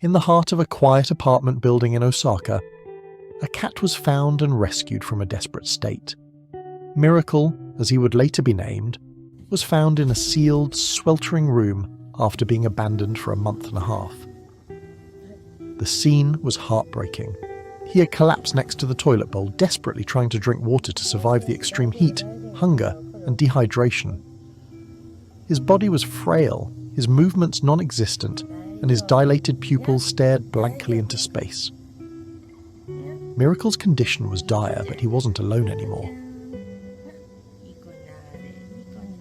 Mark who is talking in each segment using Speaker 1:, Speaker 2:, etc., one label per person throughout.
Speaker 1: In the heart of a quiet apartment building in Osaka, a cat was found and rescued from a desperate state. Miracle, as he would later be named, was found in a sealed, sweltering room after being abandoned for a month and a half. The scene was heartbreaking. He had collapsed next to the toilet bowl, desperately trying to drink water to survive the extreme heat, hunger, and dehydration. His body was frail, his movements non-existent, and his dilated pupils stared blankly into space. Miracle's condition was dire, but he wasn't alone anymore.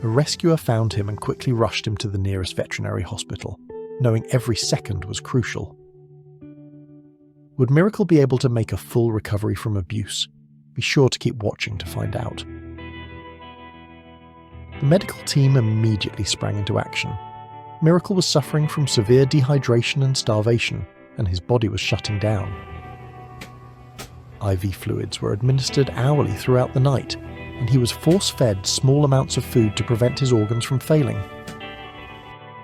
Speaker 1: A rescuer found him and quickly rushed him to the nearest veterinary hospital, knowing every second was crucial. Would Miracle be able to make a full recovery from abuse? Be sure to keep watching to find out. The medical team immediately sprang into action. Miracle was suffering from severe dehydration and starvation, and his body was shutting down. IV fluids were administered hourly throughout the night, and he was force-fed small amounts of food to prevent his organs from failing.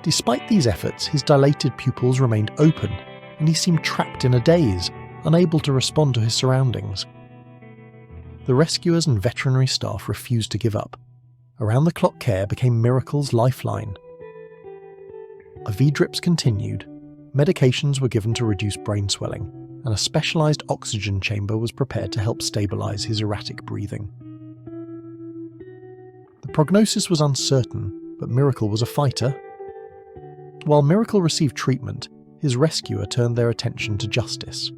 Speaker 1: Despite these efforts, his dilated pupils remained open, and he seemed trapped in a daze, unable to respond to his surroundings. The rescuers and veterinary staff refused to give up. Around-the-clock care became Miracle's lifeline. IV drips continued, medications were given to reduce brain swelling, and a specialised oxygen chamber was prepared to help stabilise his erratic breathing. The prognosis was uncertain, but Miracle was a fighter. While Miracle received treatment, his rescuer turned their attention to justice.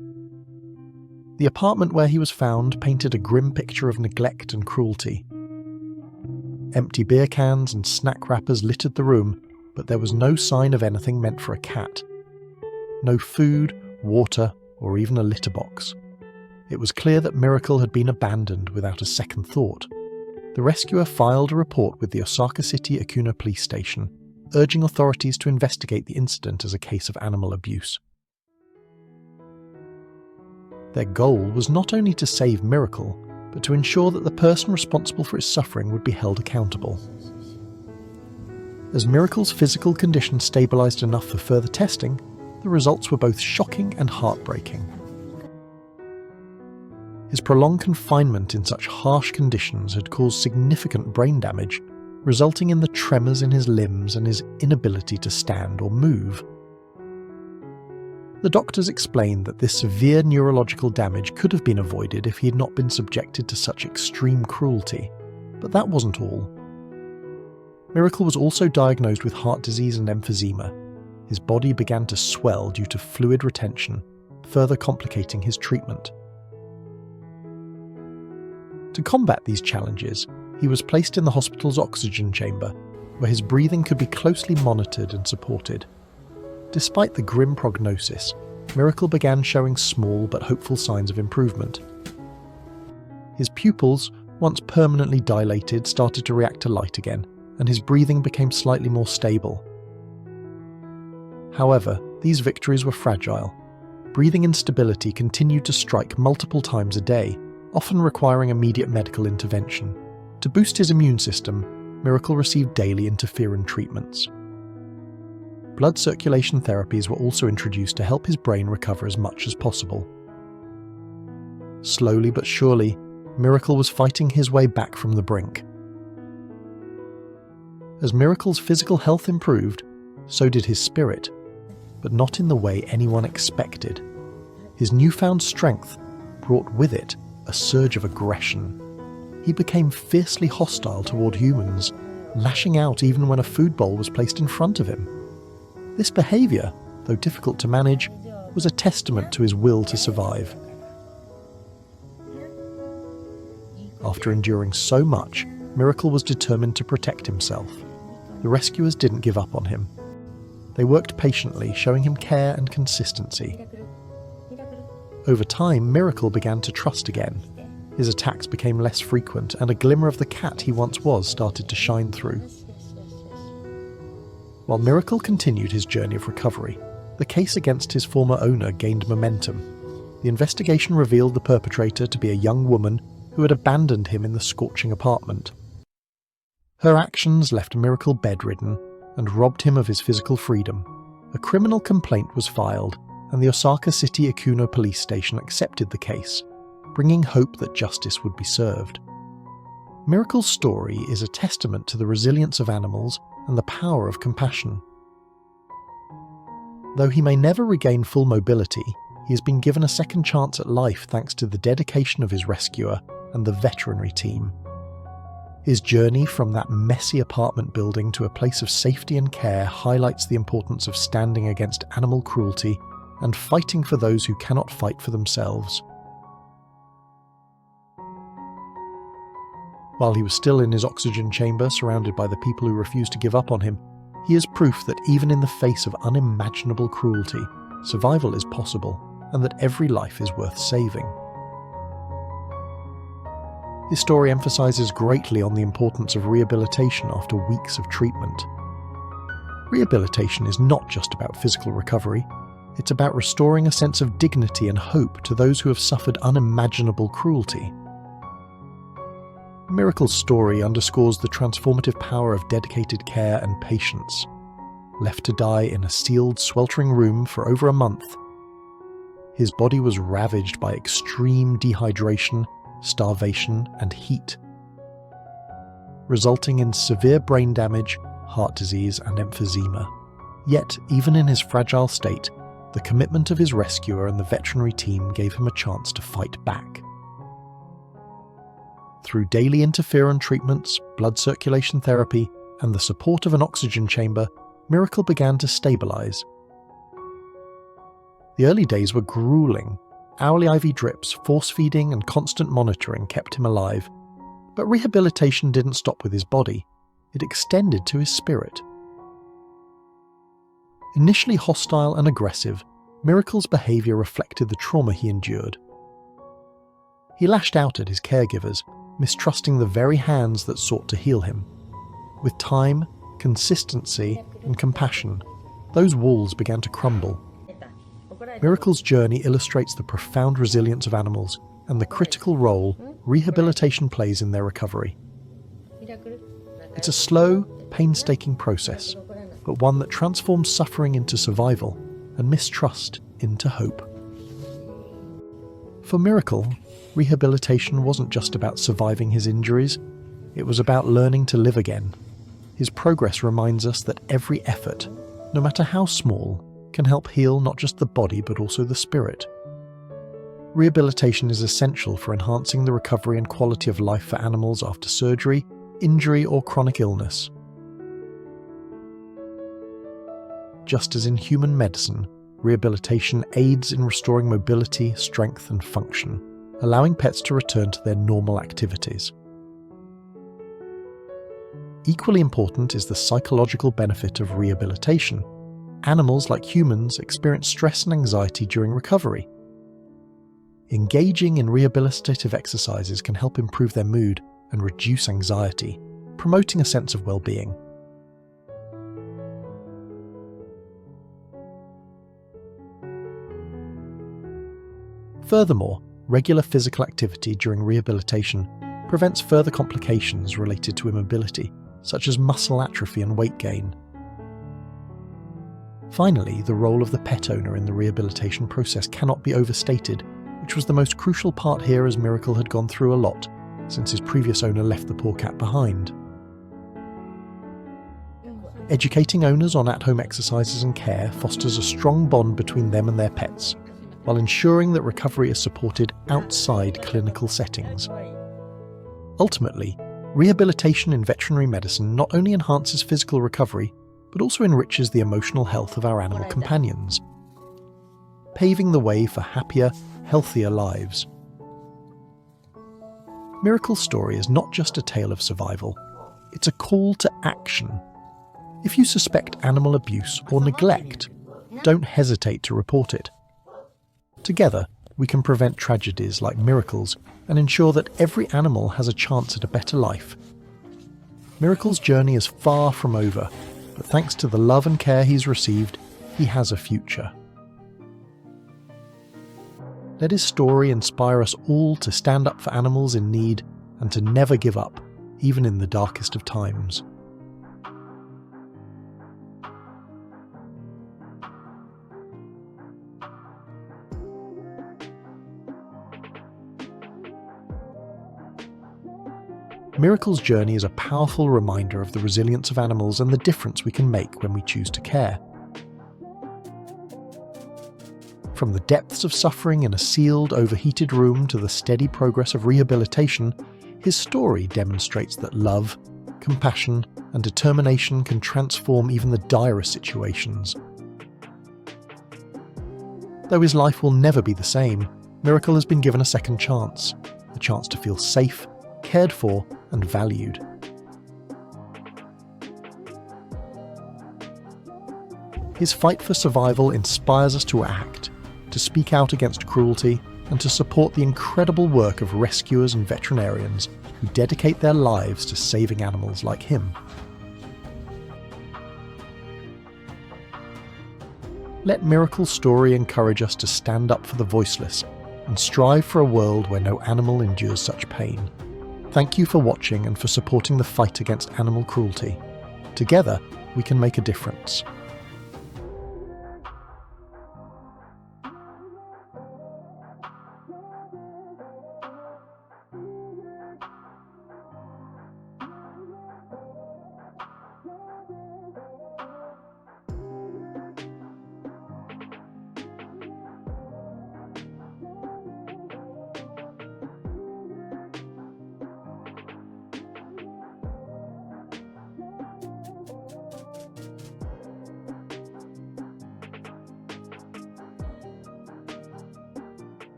Speaker 1: The apartment where he was found painted a grim picture of neglect and cruelty. Empty beer cans and snack wrappers littered the room, but there was no sign of anything meant for a cat. No food, water, or even a litter box. It was clear that Miracle had been abandoned without a second thought. The rescuer filed a report with the Osaka City Akuna police station, urging authorities to investigate the incident as a case of animal abuse. Their goal was not only to save Miracle, but to ensure that the person responsible for his suffering would be held accountable. As Miracle's physical condition stabilised enough for further testing, the results were both shocking and heartbreaking. His prolonged confinement in such harsh conditions had caused significant brain damage, resulting in the tremors in his limbs and his inability to stand or move. The doctors explained that this severe neurological damage could have been avoided if he had not been subjected to such extreme cruelty, but that wasn't all. Miracle was also diagnosed with heart disease and emphysema. His body began to swell due to fluid retention, further complicating his treatment. To combat these challenges, he was placed in the hospital's oxygen chamber, where his breathing could be closely monitored and supported. Despite the grim prognosis, Miracle began showing small but hopeful signs of improvement. His pupils, once permanently dilated, started to react to light again, and his breathing became slightly more stable. However, these victories were fragile. Breathing instability continued to strike multiple times a day, often requiring immediate medical intervention. To boost his immune system, Miracle received daily interferon treatments. Blood circulation therapies were also introduced to help his brain recover as much as possible. Slowly but surely, Miracle was fighting his way back from the brink. As Miracle's physical health improved, so did his spirit, but not in the way anyone expected. His newfound strength brought with it a surge of aggression. He became fiercely hostile toward humans, lashing out even when a food bowl was placed in front of him. This behaviour, though difficult to manage, was a testament to his will to survive. After enduring so much, Miracle was determined to protect himself. The rescuers didn't give up on him. They worked patiently, showing him care and consistency. Over time, Miracle began to trust again. His attacks became less frequent, and a glimmer of the cat he once was started to shine through. While Miracle continued his journey of recovery, the case against his former owner gained momentum. The investigation revealed the perpetrator to be a young woman who had abandoned him in the scorching apartment. Her actions left Miracle bedridden and robbed him of his physical freedom. A criminal complaint was filed, and the Osaka City Ikuno police station accepted the case, bringing hope that justice would be served. Miracle's story is a testament to the resilience of animals and the power of compassion. Though he may never regain full mobility, he has been given a second chance at life thanks to the dedication of his rescuer and the veterinary team. His journey from that messy apartment building to a place of safety and care highlights the importance of standing against animal cruelty and fighting for those who cannot fight for themselves. While he was still in his oxygen chamber, surrounded by the people who refused to give up on him, he is proof that even in the face of unimaginable cruelty, survival is possible, and that every life is worth saving. His story emphasizes greatly on the importance of rehabilitation after weeks of treatment. Rehabilitation is not just about physical recovery, it's about restoring a sense of dignity and hope to those who have suffered unimaginable cruelty. Miracle's story underscores the transformative power of dedicated care and patience. Left to die in a sealed, sweltering room for over a month, his body was ravaged by extreme dehydration, starvation, and heat, resulting in severe brain damage, heart disease, and emphysema. Yet, even in his fragile state, the commitment of his rescuer and the veterinary team gave him a chance to fight back. Through daily interferon treatments, blood circulation therapy, and the support of an oxygen chamber, Miracle began to stabilize. The early days were grueling. Hourly IV drips, force feeding, and constant monitoring kept him alive. But rehabilitation didn't stop with his body. It extended to his spirit. Initially hostile and aggressive, Miracle's behavior reflected the trauma he endured. He lashed out at his caregivers, mistrusting the very hands that sought to heal him. With time, consistency, and compassion, those walls began to crumble. Miracle's journey illustrates the profound resilience of animals and the critical role rehabilitation plays in their recovery. It's a slow, painstaking process, but one that transforms suffering into survival and mistrust into hope. For Miracle, rehabilitation wasn't just about surviving his injuries, it was about learning to live again. His progress reminds us that every effort, no matter how small, can help heal not just the body but also the spirit. Rehabilitation is essential for enhancing the recovery and quality of life for animals after surgery, injury, or chronic illness. Just as in human medicine, rehabilitation aids in restoring mobility, strength, and function, allowing pets to return to their normal activities. Equally important is the psychological benefit of rehabilitation. Animals, like humans, experience stress and anxiety during recovery. Engaging in rehabilitative exercises can help improve their mood and reduce anxiety, promoting a sense of well-being. Furthermore, regular physical activity during rehabilitation prevents further complications related to immobility, such as muscle atrophy and weight gain. Finally, the role of the pet owner in the rehabilitation process cannot be overstated, which was the most crucial part here as Miracle had gone through a lot, since his previous owner left the poor cat behind. Educating owners on at-home exercises and care fosters a strong bond between them and their pets, while ensuring that recovery is supported outside clinical settings. Ultimately, rehabilitation in veterinary medicine not only enhances physical recovery, but also enriches the emotional health of our animal companions, paving the way for happier, healthier lives. Miracle's story is not just a tale of survival, it's a call to action. If you suspect animal abuse or neglect, don't hesitate to report it. Together, we can prevent tragedies like Miracle's and ensure that every animal has a chance at a better life. Miracle's journey is far from over, but thanks to the love and care he's received, he has a future. Let his story inspire us all to stand up for animals in need and to never give up, even in the darkest of times. Miracle's journey is a powerful reminder of the resilience of animals and the difference we can make when we choose to care. From the depths of suffering in a sealed, overheated room to the steady progress of rehabilitation, his story demonstrates that love, compassion, and determination can transform even the direst situations. Though his life will never be the same, Miracle has been given a second chance, a chance to feel safe, cared for, and valued. His fight for survival inspires us to act, to speak out against cruelty, and to support the incredible work of rescuers and veterinarians who dedicate their lives to saving animals like him. Let Miracle's story encourage us to stand up for the voiceless and strive for a world where no animal endures such pain. Thank you for watching and for supporting the fight against animal cruelty. Together, we can make a difference.